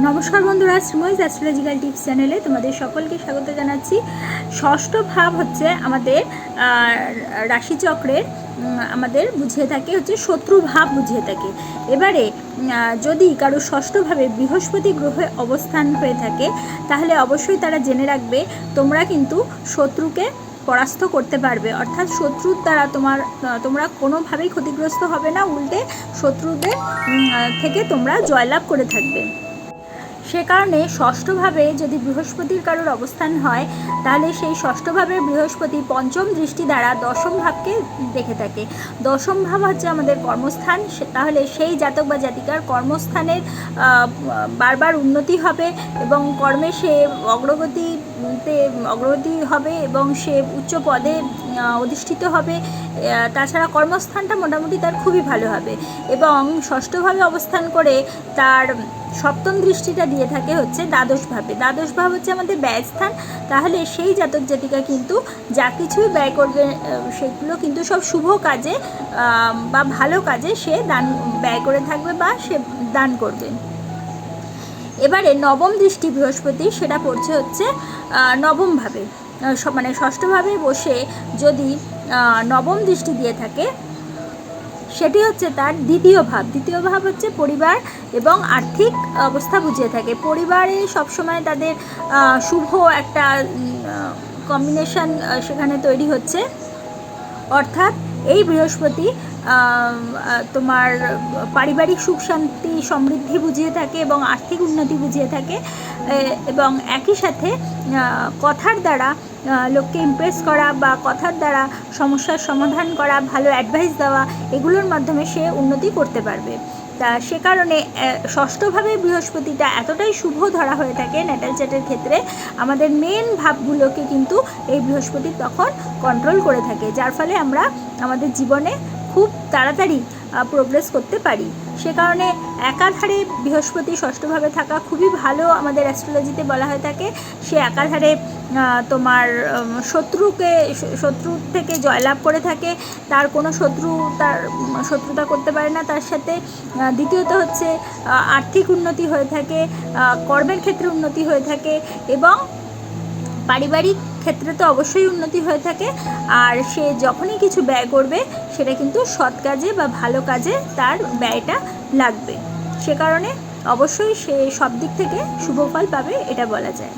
নমস্কার বন্ধুরা, Sreemoyee astrological tips চ্যানেলে তোমাদের সকলকে স্বাগত জানাচ্ছি। ষষ্ঠ ভাব হচ্ছে আমাদের রাশিচক্রের আমাদের বুঝিয়ে থাকে হচ্ছে শত্রু ভাব বুঝিয়ে থাকে। এবারে যদি কারো ষষ্ঠভাবে বৃহস্পতি গ্রহে অবস্থান হয়ে থাকে তাহলে অবশ্যই তারা জেনে রাখবে তোমরা কিন্তু শত্রুকে পরাস্ত করতে পারবে, অর্থাৎ শত্রুর দ্বারা তোমরা কোনোভাবেই ক্ষতিগ্রস্ত হবে না, উল্টে শত্রুদের থেকে তোমরা জয়লাভ করে থাকবে। সে কারণে ষষ্ঠভাবে যদি বৃহস্পতির কারোর অবস্থান হয় তাহলে সেই ষষ্ঠভাবে বৃহস্পতি পঞ্চম দৃষ্টি দ্বারা দশম ভাবকে দেখে থাকে। দশম ভাব হচ্ছে আমাদের কর্মস্থান, তাহলে সেই জাতক বা জাতিকার কর্মস্থানের বারবার উন্নতি হবে এবং কর্মে সে অগ্রগতি হবে এবং সে উচ্চ পদে অধিষ্ঠিত হবে। তাছাড়া কর্মস্থানটা মোটামুটি তার খুবই ভালো হবে এবং ষষ্ঠভাবে অবস্থান করে তার সপ্তম দৃষ্টিটা দিয়ে থাকে হচ্ছে দ্বাদশ ভাবে। দ্বাদশ ভাব হচ্ছে আমাদের ব্যয়স্থান, তাহলে সেই জাতক জাতিকা কিন্তু যা কিছুই ব্যয় করবে সেগুলো কিন্তু সব শুভ কাজে বা ভালো কাজে সে ব্যয় করে থাকবে বা সে দান করবে। এবারে নবম দৃষ্টি বৃহস্পতি সেটা পড়ছে হচ্ছে নবম ভাবে, মানে ষষ্ঠভাবে বসে যদি নবম দৃষ্টি দিয়ে থাকে সেটি হচ্ছে তার দ্বিতীয় ভাব। দ্বিতীয় ভাব হচ্ছে পরিবার এবং আর্থিক অবস্থা বুঝিয়ে থাকে। পরিবারে সবসময় তাদের শুভ একটা কম্বিনেশন সেখানে তৈরি হচ্ছে, অর্থাৎ এই বৃহস্পতি তোমার পারিবারিক সুখ শান্তি সমৃদ্ধি বুঝিয়ে থাকে এবং আর্থিক উন্নতি বুঝিয়ে থাকে এবং একই সাথে কথার দ্বারা লোককে ইমপ্রেস করা বা কথার দ্বারা সমস্যার সমাধান করা, ভালো অ্যাডভাইস দেওয়া, এগুলোর মাধ্যমে সে উন্নতি করতে পারবে। তা সে কারণে ষষ্ঠভাবে বৃহস্পতিটা এতটাই শুভ ধরা হয়ে থাকে ন্যাটাল চার্টের ক্ষেত্রে, আমাদের মেন ভাবগুলোকে কিন্তু এই বৃহস্পতি তখন কন্ট্রোল করে থাকে, যার ফলে আমরা আমাদের জীবনে খুব তাড়াতাড়ি প্রোগ্রেস করতে পারি। সে কারণে একাধারে বৃহস্পতি ষষ্ঠভাবে থাকা খুবই ভালো আমাদের অ্যাস্ট্রোলজিতে বলা হয়ে থাকে। সে একাধারে তোমার শত্রুর থেকে জয়লাভ করে থাকে, তার কোনো তার শত্রুতা করতে পারে না তার সাথে। দ্বিতীয়ত হচ্ছে আর্থিক উন্নতি হয়ে থাকে, কর্মের ক্ষেত্রে উন্নতি হয়ে থাকে এবং পারিবারিক ক্ষেত্রে তো অবশ্যই উন্নতি হয়ে থাকে। আর সে যখনই কিছু ব্যয় করবে সেটা কিন্তু সৎ কাজে বা ভালো কাজে তার ব্যয়টা লাগবে। সে কারণে অবশ্যই সে সব দিক থেকে শুভ ফল পাবে, এটা বলা যায়।